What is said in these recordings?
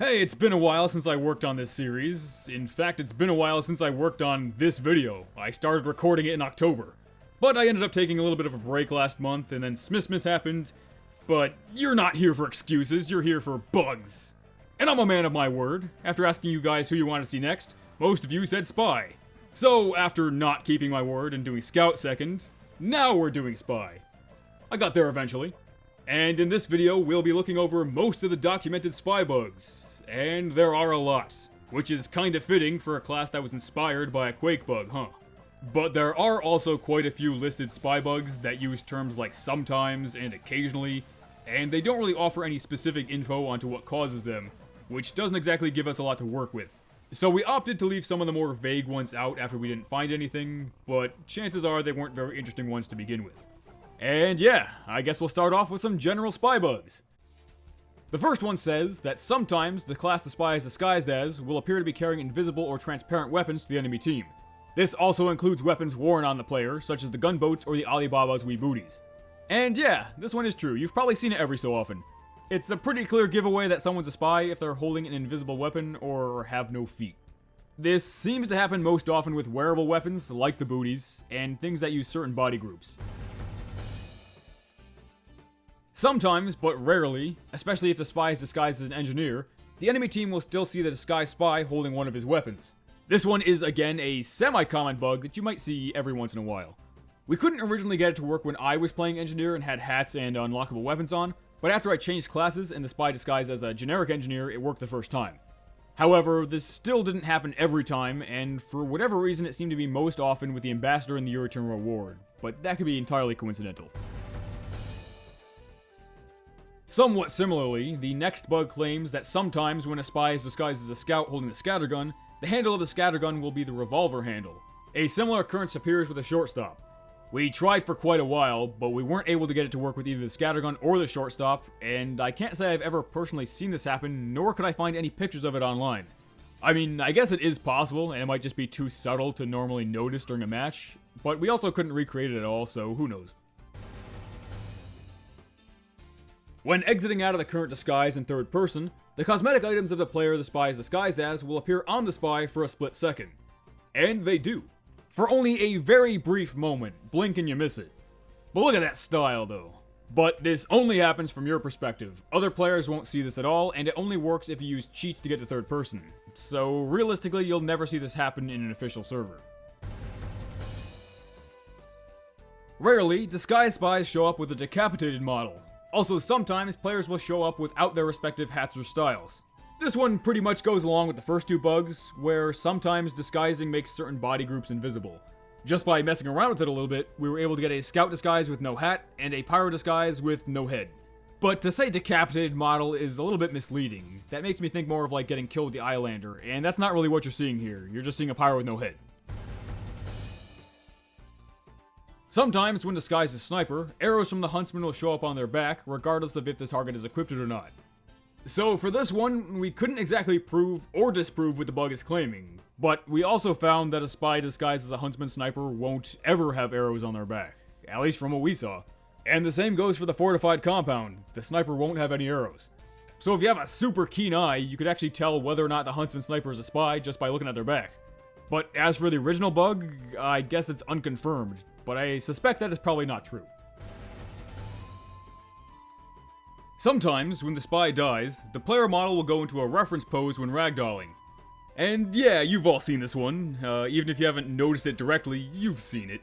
Hey, it's been a while since I worked on this series. In fact, it's been a while since I worked on this video. I started recording it in October. But I ended up taking a little bit of a break last month, and then Smithmas happened. But you're not here for excuses, you're here for bugs. And I'm a man of my word. After asking you guys who you want to see next, most of you said Spy. So, after not keeping my word and doing Scout second, now we're doing Spy. I got there eventually. And in this video, we'll be looking over most of the documented spy bugs. And there are a lot, which is kinda fitting for a class that was inspired by a Quake bug, huh? But there are also quite a few listed spy bugs that use terms like sometimes and occasionally, and they don't really offer any specific info onto what causes them, which doesn't exactly give us a lot to work with. So we opted to leave some of the more vague ones out after we didn't find anything, but chances are they weren't very interesting ones to begin with. And yeah, I guess we'll start off with some general spy bugs. The first one says that sometimes the class the spy is disguised as will appear to be carrying invisible or transparent weapons to the enemy team. This also includes weapons worn on the player, such as the gunboats or the Alibaba's wee booties. And yeah, this one is true, you've probably seen it every so often. It's a pretty clear giveaway that someone's a spy if they're holding an invisible weapon or have no feet. This seems to happen most often with wearable weapons, like the booties, and things that use certain body groups. Sometimes, but rarely, especially if the spy is disguised as an engineer, the enemy team will still see the disguised spy holding one of his weapons. This one is again a semi-common bug that you might see every once in a while. We couldn't originally get it to work when I was playing engineer and had hats and unlockable weapons on, but after I changed classes and the spy disguised as a generic engineer, it worked the first time. However, this still didn't happen every time, and for whatever reason it seemed to be most often with the ambassador and the Return reward, but that could be entirely coincidental. Somewhat similarly, the next bug claims that sometimes when a spy is disguised as a scout holding the scattergun, the handle of the scattergun will be the revolver handle. A similar occurrence appears with the shortstop. We tried for quite a while, but we weren't able to get it to work with either the scattergun or the shortstop, and I can't say I've ever personally seen this happen, nor could I find any pictures of it online. I mean, I guess it is possible, and it might just be too subtle to normally notice during a match, but we also couldn't recreate it at all, so who knows. When exiting out of the current disguise in third person, the cosmetic items of the player the spy is disguised as will appear on the spy for a split second. And they do. For only a very brief moment, blink and you miss it. But look at that style though. But this only happens from your perspective. Other players won't see this at all, and it only works if you use cheats to get to third person. So realistically, you'll never see this happen in an official server. Rarely, disguised spies show up with a decapitated model. Also, sometimes players will show up without their respective hats or styles. This one pretty much goes along with the first two bugs, where sometimes disguising makes certain body groups invisible. Just by messing around with it a little bit, we were able to get a scout disguise with no hat, and a pyro disguise with no head. But to say decapitated model is a little bit misleading. That makes me think more of like getting killed with the Eyelander, and that's not really what you're seeing here. You're just seeing a pyro with no head. Sometimes, when disguised as sniper, arrows from the Huntsman will show up on their back, regardless of if the target is equipped or not. So for this one, we couldn't exactly prove or disprove what the bug is claiming, but we also found that a spy disguised as a Huntsman sniper won't ever have arrows on their back, at least from what we saw. And the same goes for the fortified compound, the sniper won't have any arrows. So if you have a super keen eye, you could actually tell whether or not the Huntsman sniper is a spy just by looking at their back. But as for the original bug, I guess it's unconfirmed, but I suspect that is probably not true. Sometimes, when the spy dies, the player model will go into a reference pose when ragdolling. And yeah, you've all seen this one, even if you haven't noticed it directly, you've seen it.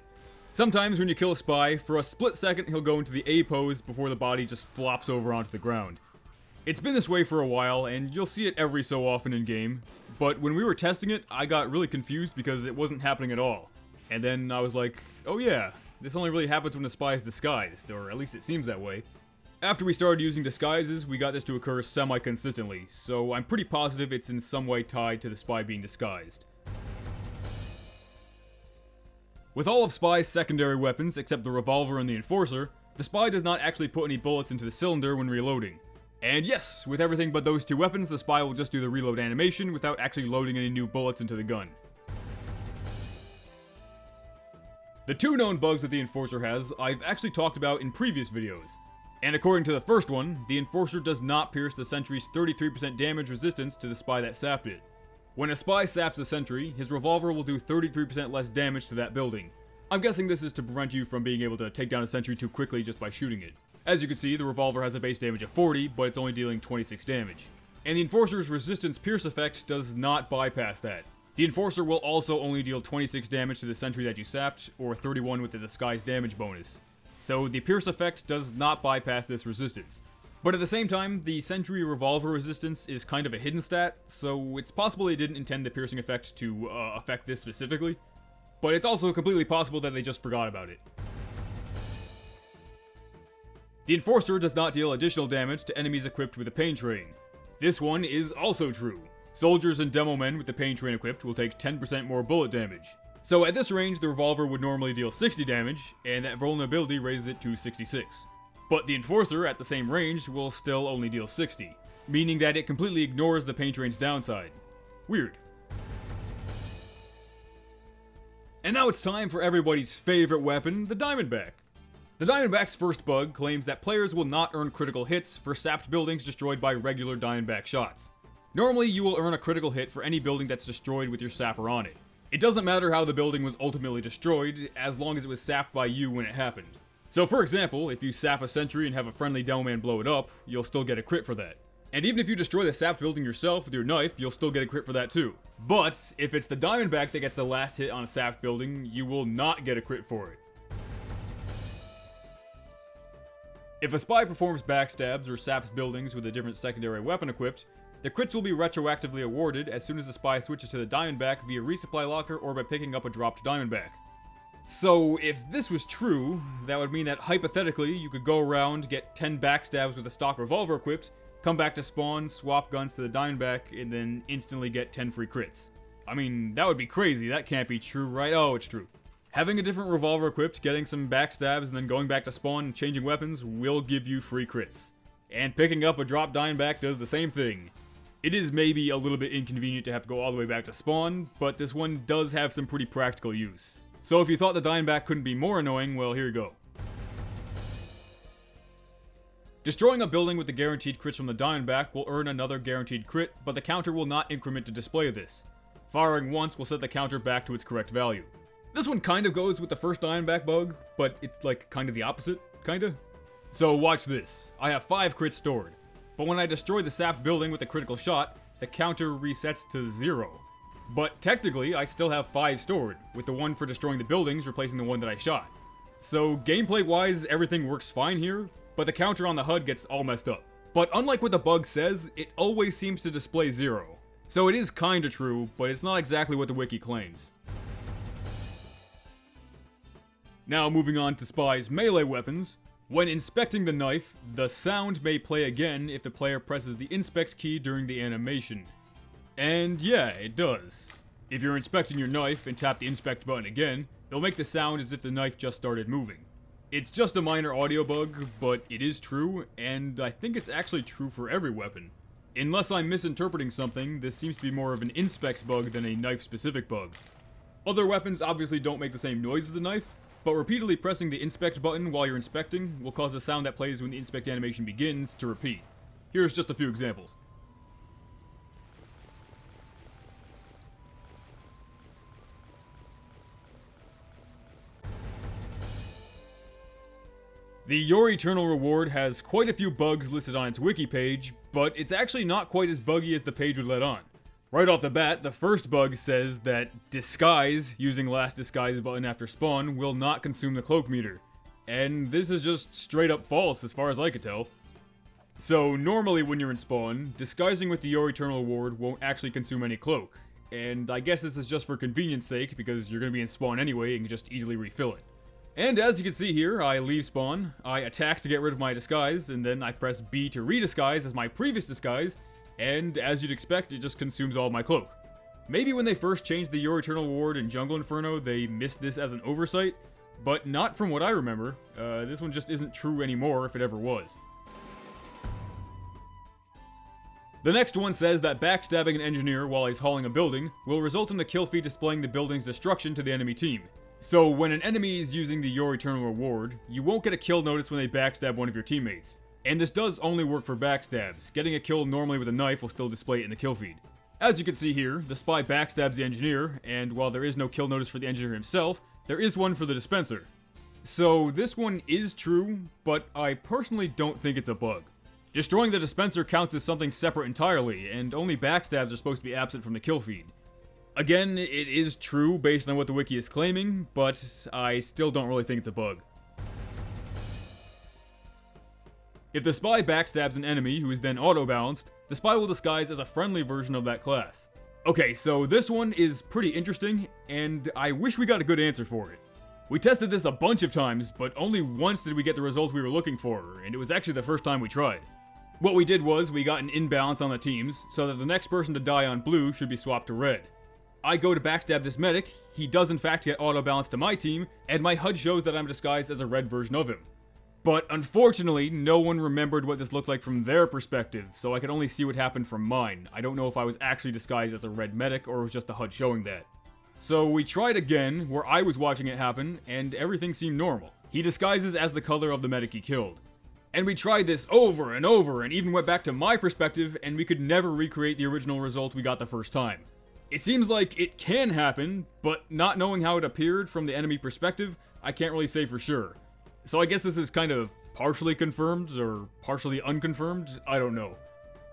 Sometimes when you kill a spy, for a split second he'll go into the A pose before the body just flops over onto the ground. It's been this way for a while, and you'll see it every so often in game, but when we were testing it, I got really confused because it wasn't happening at all. And then I was like, oh yeah, this only really happens when the spy is disguised, or at least it seems that way. After we started using disguises, we got this to occur semi-consistently, so I'm pretty positive it's in some way tied to the spy being disguised. With all of Spy's secondary weapons, except the Revolver and the Enforcer, the spy does not actually put any bullets into the cylinder when reloading. And yes, with everything but those two weapons, the spy will just do the reload animation without actually loading any new bullets into the gun. The two known bugs that the Enforcer has, I've actually talked about in previous videos. And according to the first one, the Enforcer does not pierce the sentry's 33% damage resistance to the spy that sapped it. When a spy saps a sentry, his revolver will do 33% less damage to that building. I'm guessing this is to prevent you from being able to take down a sentry too quickly just by shooting it. As you can see, the revolver has a base damage of 40, but it's only dealing 26 damage. And the Enforcer's resistance pierce effect does not bypass that. The Enforcer will also only deal 26 damage to the sentry that you sapped, or 31 with the disguise damage bonus. So the pierce effect does not bypass this resistance. But at the same time, the sentry revolver resistance is kind of a hidden stat, so it's possible they didn't intend the piercing effect to affect this specifically. But it's also completely possible that they just forgot about it. The Enforcer does not deal additional damage to enemies equipped with a pain train. This one is also true. Soldiers and demo men with the pain train equipped will take 10% more bullet damage. So at this range, the revolver would normally deal 60 damage, and that vulnerability raises it to 66. But the Enforcer at the same range will still only deal 60, meaning that it completely ignores the pain train's downside. Weird. And now it's time for everybody's favorite weapon, the Diamondback. The Diamondback's first bug claims that players will not earn critical hits for sapped buildings destroyed by regular Diamondback shots. Normally, you will earn a critical hit for any building that's destroyed with your sapper on it. It doesn't matter how the building was ultimately destroyed, as long as it was sapped by you when it happened. So for example, if you sap a sentry and have a friendly demo man blow it up, you'll still get a crit for that. And even if you destroy the sapped building yourself with your knife, you'll still get a crit for that too. But if it's the Diamondback that gets the last hit on a sapped building, you will not get a crit for it. If a spy performs backstabs or saps buildings with a different secondary weapon equipped, the crits will be retroactively awarded as soon as the spy switches to the Diamondback via resupply locker or by picking up a dropped Diamondback. So if this was true, that would mean that hypothetically you could go around, get 10 backstabs with a stock revolver equipped, come back to spawn, swap guns to the Diamondback, and then instantly get 10 free crits. I mean, that would be crazy, that can't be true, right? Oh, it's true. Having a different revolver equipped, getting some backstabs, and then going back to spawn and changing weapons will give you free crits. And picking up a drop Diamondback does the same thing. It is maybe a little bit inconvenient to have to go all the way back to spawn, but this one does have some pretty practical use. So if you thought the Diamondback couldn't be more annoying, well, here you go. Destroying a building with the guaranteed crits from the Diamondback will earn another guaranteed crit, but the counter will not increment to display this. Firing once will set the counter back to its correct value. This one kind of goes with the first Diamondback bug, but it's like kind of the opposite, kinda. So watch this. I have 5 crits stored, but when I destroy the sapped building with a critical shot, the counter resets to 0. But technically, I still have 5 stored, with the one for destroying the buildings replacing the one that I shot. So gameplay-wise, everything works fine here, but the counter on the HUD gets all messed up. But unlike what the bug says, it always seems to display 0. So it is kinda true, but it's not exactly what the wiki claims. Now moving on to Spy's melee weapons. When inspecting the knife, the sound may play again if the player presses the inspect key during the animation. And yeah, it does. If you're inspecting your knife and tap the inspect button again, it'll make the sound as if the knife just started moving. It's just a minor audio bug, but it is true, and I think it's actually true for every weapon. Unless I'm misinterpreting something, this seems to be more of an inspect bug than a knife-specific bug. Other weapons obviously don't make the same noise as the knife, but repeatedly pressing the inspect button while you're inspecting will cause the sound that plays when the inspect animation begins to repeat. Here's just a few examples. The Your Eternal Reward has quite a few bugs listed on its wiki page, but it's actually not quite as buggy as the page would let on. Right off the bat, the first bug says that Disguise, using last disguise button after spawn, will not consume the cloak meter. And this is just straight up false as far as I could tell. So normally when you're in spawn, disguising with the Your Eternal Reward won't actually consume any cloak. And I guess this is just for convenience sake because you're going to be in spawn anyway and can just easily refill it. And as you can see here, I leave spawn, I attack to get rid of my disguise, and then I press B to redisguise as my previous disguise, and as you'd expect, it just consumes all my cloak. Maybe when they first changed the Your Eternal Reward in Jungle Inferno, they missed this as an oversight, but not from what I remember. This one just isn't true anymore if it ever was. The next one says that backstabbing an engineer while he's hauling a building will result in the kill feed displaying the building's destruction to the enemy team. So when an enemy is using the Your Eternal Reward, you won't get a kill notice when they backstab one of your teammates. And this does only work for backstabs. Getting a kill normally with a knife will still display it in the kill feed. As you can see here, the spy backstabs the engineer, and while there is no kill notice for the engineer himself, there is one for the dispenser. So this one is true, but I personally don't think it's a bug. Destroying the dispenser counts as something separate entirely, and only backstabs are supposed to be absent from the kill feed. Again, it is true based on what the wiki is claiming, but I still don't really think it's a bug. If the spy backstabs an enemy who is then auto-balanced, the spy will disguise as a friendly version of that class. Okay, so this one is pretty interesting, and I wish we got a good answer for it. We tested this a bunch of times, but only once did we get the result we were looking for, and it was actually the first time we tried. What we did was, we got an imbalance on the teams, so that the next person to die on blue should be swapped to red. I go to backstab this medic, he does in fact get auto-balanced to my team, and my HUD shows that I'm disguised as a red version of him. But unfortunately, no one remembered what this looked like from their perspective, so I could only see what happened from mine. I don't know if I was actually disguised as a red medic, or it was just the HUD showing that. So we tried again, where I was watching it happen, and everything seemed normal. He disguises as the color of the medic he killed. And we tried this over and over, and even went back to my perspective, and we could never recreate the original result we got the first time. It seems like it can happen, but not knowing how it appeared from the enemy perspective, I can't really say for sure. So I guess this is kind of partially confirmed, or partially unconfirmed, I don't know.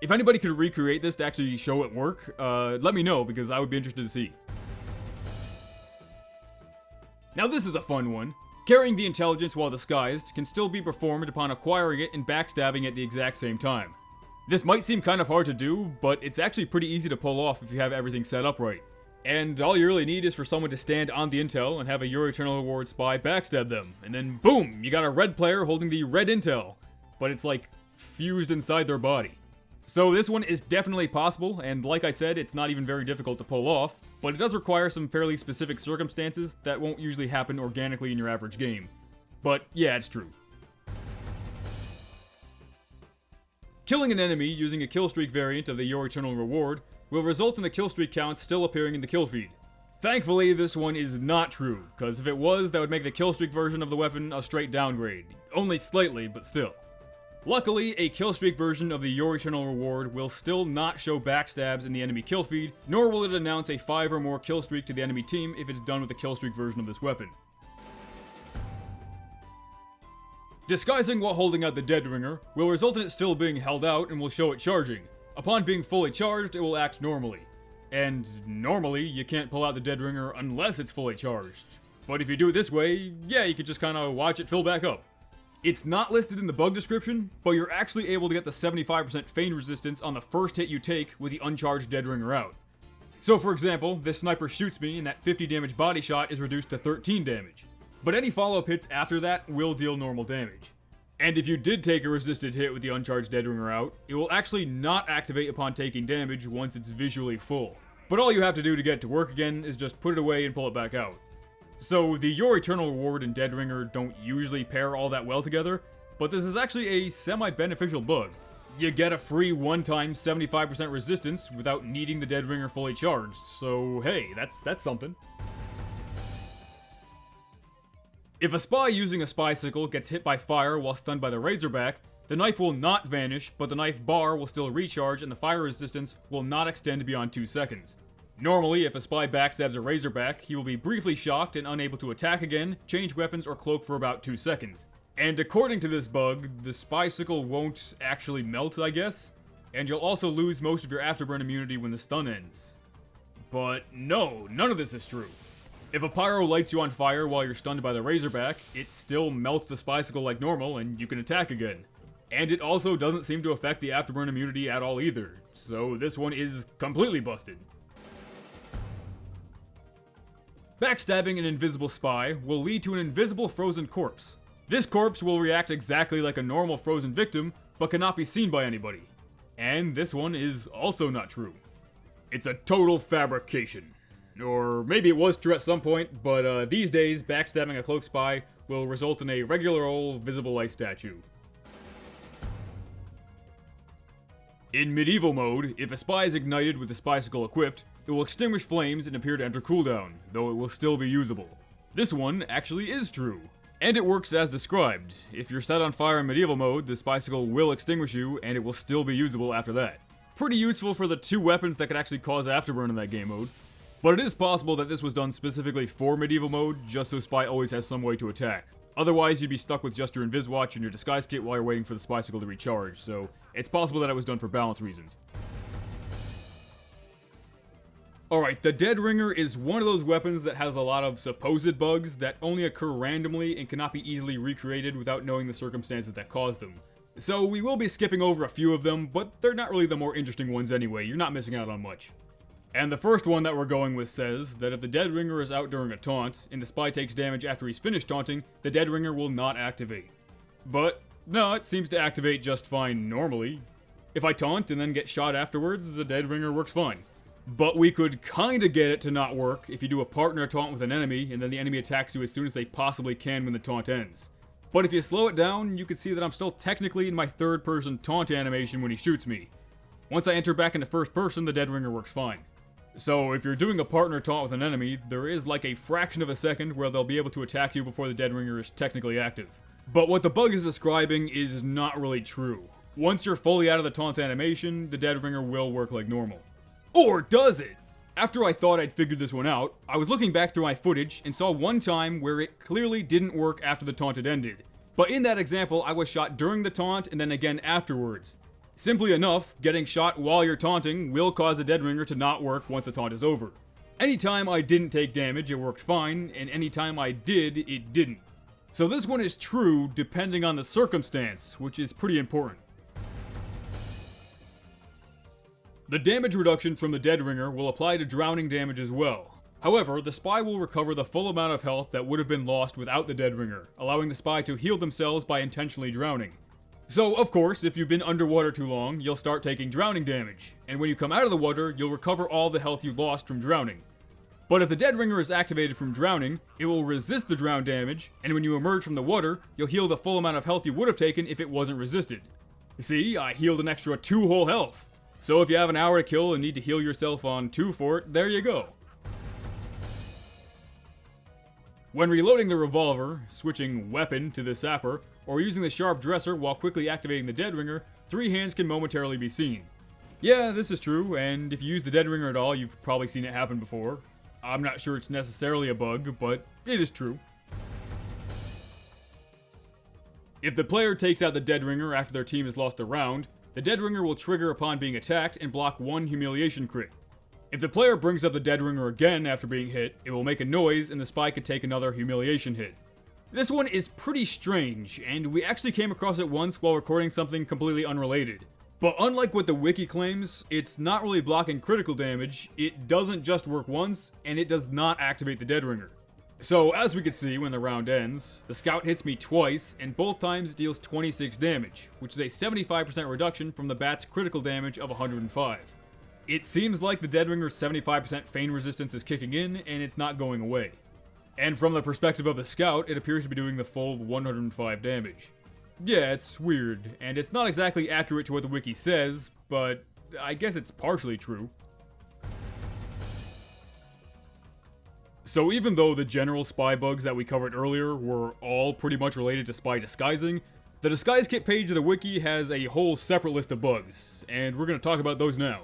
If anybody could recreate this to actually show it work, let me know, because I would be interested to see. Now this is a fun one. Carrying the intelligence while disguised can still be performed upon acquiring it and backstabbing at the exact same time. This might seem kind of hard to do, but it's actually pretty easy to pull off if you have everything set up right. And all you really need is for someone to stand on the intel and have a Your Eternal Reward spy backstab them, and then boom, you got a red player holding the red intel, but it's like fused inside their body. So this one is definitely possible, and like I said, it's not even very difficult to pull off, but it does require some fairly specific circumstances that won't usually happen organically in your average game. But yeah, it's true. Killing an enemy using a killstreak variant of the Your Eternal Reward will result in the killstreak count still appearing in the kill feed. Thankfully, this one is not true, because if it was, that would make the killstreak version of the weapon a straight downgrade. Only slightly, but still. Luckily, a killstreak version of the Your Eternal Reward will still not show backstabs in the enemy kill feed, nor will it announce a 5 or more killstreak to the enemy team if it's done with a killstreak version of this weapon. Disguising while holding out the Dead Ringer will result in it still being held out and will show it charging. Upon being fully charged, it will act normally. And normally, you can't pull out the Dead Ringer unless it's fully charged. But if you do it this way, yeah, you can just kinda watch it fill back up. It's not listed in the bug description, but you're actually able to get the 75% feign resistance on the first hit you take with the uncharged Dead Ringer out. So for example, this sniper shoots me and that 50 damage body shot is reduced to 13 damage. But any follow-up hits after that will deal normal damage. And if you did take a resisted hit with the uncharged Dead Ringer out, it will actually not activate upon taking damage once it's visually full. But all you have to do to get it to work again is just put it away and pull it back out. So the Your Eternal Reward and Dead Ringer don't usually pair all that well together, but this is actually a semi-beneficial bug. You get a free one-time 75% resistance without needing the Dead Ringer fully charged, so hey, that's something. If a spy using a Spy-cicle gets hit by fire while stunned by the razorback, the knife will not vanish, but the knife bar will still recharge and the fire resistance will not extend beyond 2 seconds. Normally, if a spy backstabs a razorback, he will be briefly shocked and unable to attack again, change weapons, or cloak for about 2 seconds. And according to this bug, the Spy-cicle won't actually melt, I guess, and you'll also lose most of your afterburn immunity when the stun ends. But no, none of this is true. If a pyro lights you on fire while you're stunned by the razorback, it still melts the Spy-cicle like normal and you can attack again. And it also doesn't seem to affect the afterburn immunity at all either, so this one is completely busted. Backstabbing an invisible spy will lead to an invisible frozen corpse. This corpse will react exactly like a normal frozen victim, but cannot be seen by anybody. And this one is also not true. It's a total fabrication. Or maybe it was true at some point, but these days, backstabbing a cloak spy will result in a regular old visible light statue. In medieval mode, if a spy is ignited with the Spy-cicle equipped, it will extinguish flames and appear to enter cooldown, though it will still be usable. This one actually is true. And it works as described. If you're set on fire in medieval mode, the Spy-cicle will extinguish you, and it will still be usable after that. Pretty useful for the 2 weapons that could actually cause afterburn in that game mode. But it is possible that this was done specifically for medieval mode, just so Spy always has some way to attack. Otherwise, you'd be stuck with just your Invis Watch and your disguise kit while you're waiting for the Spy-cicle to recharge, so it's possible that it was done for balance reasons. Alright, the Dead Ringer is one of those weapons that has a lot of supposed bugs that only occur randomly and cannot be easily recreated without knowing the circumstances that caused them. So we will be skipping over a few of them, but they're not really the more interesting ones anyway, you're not missing out on much. And the first one that we're going with says that if the Dead Ringer is out during a taunt, and the Spy takes damage after he's finished taunting, the Dead Ringer will not activate. But, no, it seems to activate just fine normally. If I taunt and then get shot afterwards, the Dead Ringer works fine. But we could kinda get it to not work if you do a partner taunt with an enemy, and then the enemy attacks you as soon as they possibly can when the taunt ends. But if you slow it down, you can see that I'm still technically in my third person taunt animation when he shoots me. Once I enter back into first person, the Dead Ringer works fine. So if you're doing a partner taunt with an enemy, there is like a fraction of a second where they'll be able to attack you before the Dead Ringer is technically active. But what the bug is describing is not really true. Once you're fully out of the taunt animation, the Dead Ringer will work like normal. Or does it? After I thought I'd figured this one out, I was looking back through my footage and saw one time where it clearly didn't work after the taunt had ended. But in that example, I was shot during the taunt and then again afterwards. Simply enough, getting shot while you're taunting will cause the Dead Ringer to not work once the taunt is over. Anytime I didn't take damage, it worked fine, and anytime I did, it didn't. So this one is true depending on the circumstance, which is pretty important. The damage reduction from the Dead Ringer will apply to drowning damage as well. However, the Spy will recover the full amount of health that would have been lost without the Dead Ringer, allowing the Spy to heal themselves by intentionally drowning. So, of course, if you've been underwater too long, you'll start taking drowning damage, and when you come out of the water, you'll recover all the health you lost from drowning. But if the Dead Ringer is activated from drowning, it will resist the drown damage, and when you emerge from the water, you'll heal the full amount of health you would have taken if it wasn't resisted. See, I healed an extra 2 whole health. So if you have an hour to kill and need to heal yourself on 2 for it, there you go. When reloading the Revolver, switching weapon to the Sapper, or using the Sharp Dresser while quickly activating the Dead Ringer, 3 hands can momentarily be seen. Yeah, this is true, and if you use the Dead Ringer at all, you've probably seen it happen before. I'm not sure it's necessarily a bug, but it is true. If the player takes out the Dead Ringer after their team has lost a round, the Dead Ringer will trigger upon being attacked and block 1 Humiliation crit. If the player brings up the Dead Ringer again after being hit, it will make a noise and the Spy could take another Humiliation hit. This one is pretty strange, and we actually came across it once while recording something completely unrelated. But unlike what the wiki claims, it's not really blocking critical damage, it doesn't just work once, and it does not activate the Dead Ringer. So as we can see when the round ends, the Scout hits me twice, and both times it deals 26 damage, which is a 75% reduction from the Bat's critical damage of 105. It seems like the Dead Ringer's 75% feign resistance is kicking in, and it's not going away. And from the perspective of the Scout, it appears to be doing the full 105 damage. Yeah, it's weird, and it's not exactly accurate to what the wiki says, but I guess it's partially true. So even though the general Spy bugs that we covered earlier were all pretty much related to Spy disguising, the disguise kit page of the wiki has a whole separate list of bugs, and we're going to talk about those now.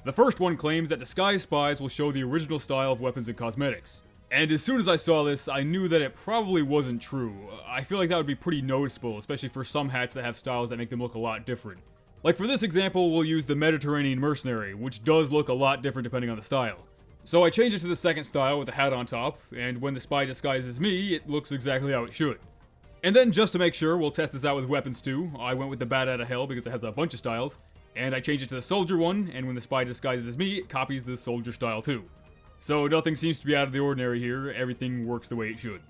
The first one claims that disguised spies will show the original style of weapons and cosmetics. And as soon as I saw this, I knew that it probably wasn't true. I feel like that would be pretty noticeable, especially for some hats that have styles that make them look a lot different. Like for this example, we'll use the Mediterranean Mercenary, which does look a lot different depending on the style. So I changed it to the second style with the hat on top, and when the Spy disguises me, it looks exactly how it should. And then just to make sure, we'll test this out with weapons too. I went with the Bat Outta Hell because it has a bunch of styles, and I changed it to the Soldier one, and when the Spy disguises me, it copies the Soldier style too. So nothing seems to be out of the ordinary here, everything works the way it should.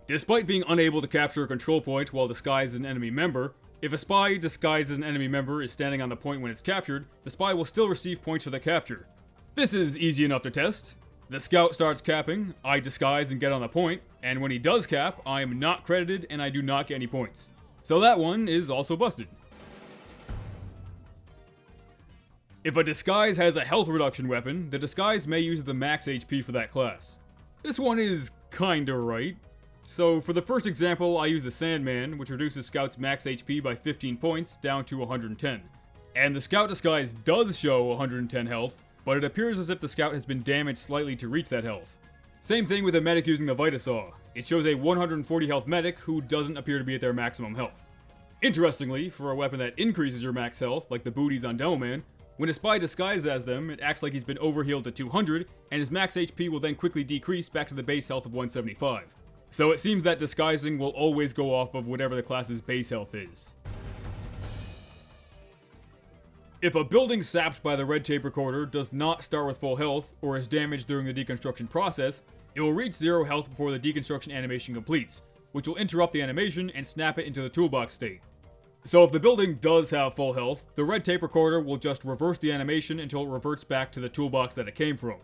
Despite being unable to capture a control point while disguised as an enemy member, if a Spy disguised as an enemy member is standing on the point when it's captured, the Spy will still receive points for the capture. This is easy enough to test. The Scout starts capping, I disguise and get on the point, and when he does cap, I am not credited and I do not get any points. So that one is also busted. If a disguise has a health reduction weapon, the disguise may use the max HP for that class. This one is kinda right. So for the first example, I use the Sandman, which reduces Scout's max HP by 15 points down to 110. And the Scout disguise does show 110 health, but it appears as if the Scout has been damaged slightly to reach that health. Same thing with a medic using the Vitasaw. It shows a 140 health medic who doesn't appear to be at their maximum health. Interestingly, for a weapon that increases your max health, like the booties on Demoman, when a spy disguises as them, it acts like he's been overhealed to 200, and his max HP will then quickly decrease back to the base health of 175. So it seems that disguising will always go off of whatever the class's base health is. If a building sapped by the red tape recorder does not start with full health, or is damaged during the deconstruction process, it will reach 0 health before the deconstruction animation completes, which will interrupt the animation and snap it into the toolbox state. So if the building does have full health, the red tape recorder will just reverse the animation until it reverts back to the toolbox that it came from.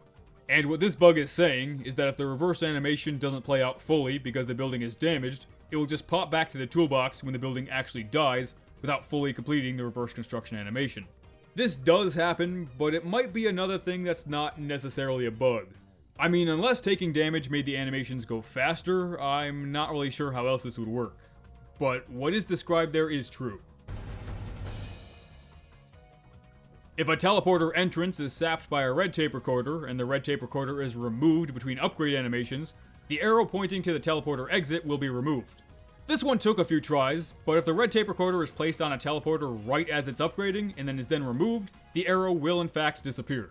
And what this bug is saying is that if the reverse animation doesn't play out fully because the building is damaged, it will just pop back to the toolbox when the building actually dies without fully completing the reverse construction animation. This does happen, but it might be another thing that's not necessarily a bug. I mean, unless taking damage made the animations go faster, I'm not really sure how else this would work. But what is described there is true. If a teleporter entrance is sapped by a red tape recorder, and the red tape recorder is removed between upgrade animations, the arrow pointing to the teleporter exit will be removed. This one took a few tries, but if the red tape recorder is placed on a teleporter right as it's upgrading, and then is then removed, the arrow will in fact disappear.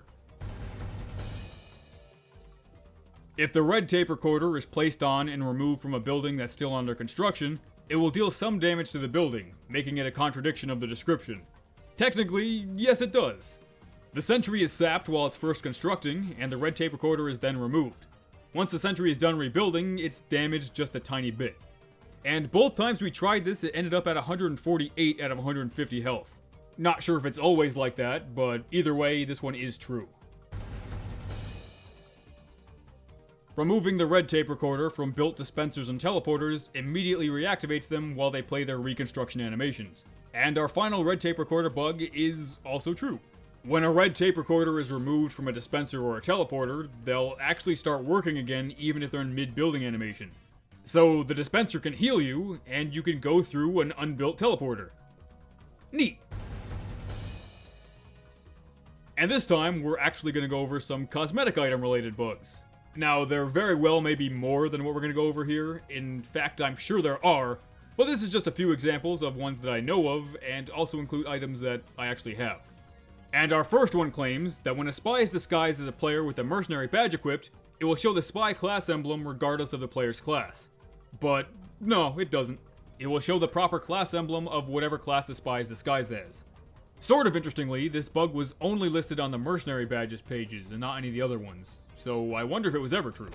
If the red tape recorder is placed on and removed from a building that's still under construction, it will deal some damage to the building, making it a contradiction of the description. Technically, yes it does. The sentry is sapped while it's first constructing, and the red tape recorder is then removed. Once the sentry is done rebuilding, it's damaged just a tiny bit. And both times we tried this, it ended up at 148 out of 150 health. Not sure if it's always like that, but either way, this one is true. Removing the red tape recorder from built dispensers and teleporters immediately reactivates them while they play their reconstruction animations. And our final red tape recorder bug is also true. When a red tape recorder is removed from a dispenser or a teleporter, they'll actually start working again even if they're in mid-building animation. So the dispenser can heal you, and you can go through an unbuilt teleporter. Neat. And this time, we're actually going to go over some cosmetic item related bugs. Now, there very well may be more than what we're going to go over here. In fact, I'm sure there are. But this is just a few examples of ones that I know of, and also include items that I actually have. And our first one claims that when a spy is disguised as a player with a Mercenary badge equipped, it will show the spy class emblem regardless of the player's class. But no, it doesn't. It will show the proper class emblem of whatever class the spy is disguised as. Sort of interestingly, this bug was only listed on the Mercenary badges pages and not any of the other ones, so I wonder if it was ever true.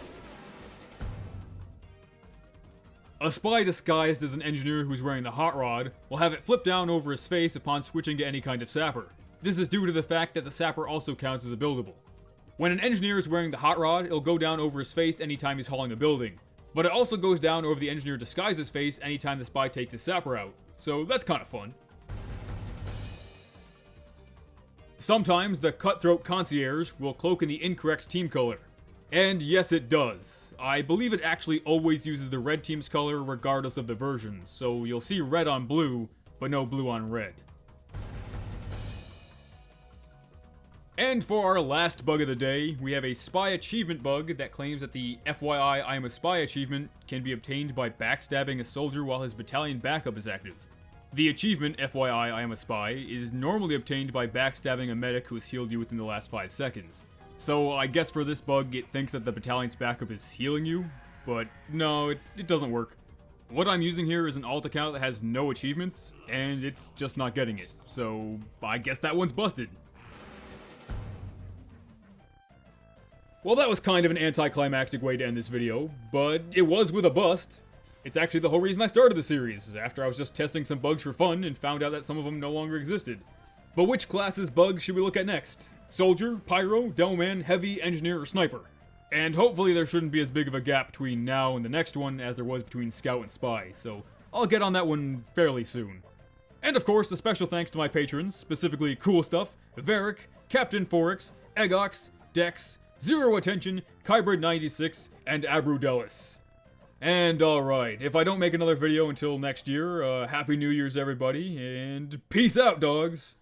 A spy disguised as an engineer who's wearing the hot rod will have it flip down over his face upon switching to any kind of sapper. This is due to the fact that the sapper also counts as a buildable. When an engineer is wearing the hot rod, it'll go down over his face anytime he's hauling a building, but it also goes down over the engineer disguise's face anytime the spy takes his sapper out, so that's kinda fun. Sometimes the Throat Concierge will cloak in the incorrect team color. And yes, it does. I believe it actually always uses the red team's color regardless of the version, so you'll see red on blue, but no blue on red. And for our last bug of the day, we have a spy achievement bug that claims that the FYI I am a spy achievement can be obtained by backstabbing a soldier while his battalion backup is active. The achievement, FYI I am a spy, is normally obtained by backstabbing a medic who has healed you within the last 5 seconds. So I guess for this bug it thinks that the battalion's backup is healing you, but no, it doesn't work. What I'm using here is an alt account that has no achievements, and it's just not getting it, so I guess that one's busted. Well, that was kind of an anticlimactic way to end this video, but it was with a bust. It's actually the whole reason I started the series, after I was just testing some bugs for fun and found out that some of them no longer existed. But which class's bugs should we look at next? Soldier, Pyro, Demoman, Heavy, Engineer, or Sniper? And hopefully there shouldn't be as big of a gap between now and the next one as there was between Scout and Spy, so I'll get on that one fairly soon. And of course, a special thanks to my patrons, specifically Cool Stuff, Varric, Captain Forex, Egox, Dex, Zero Attention, Kybrid96, and Abrudelis. And alright, if I don't make another video until next year, Happy New Year's everybody, and peace out, dogs!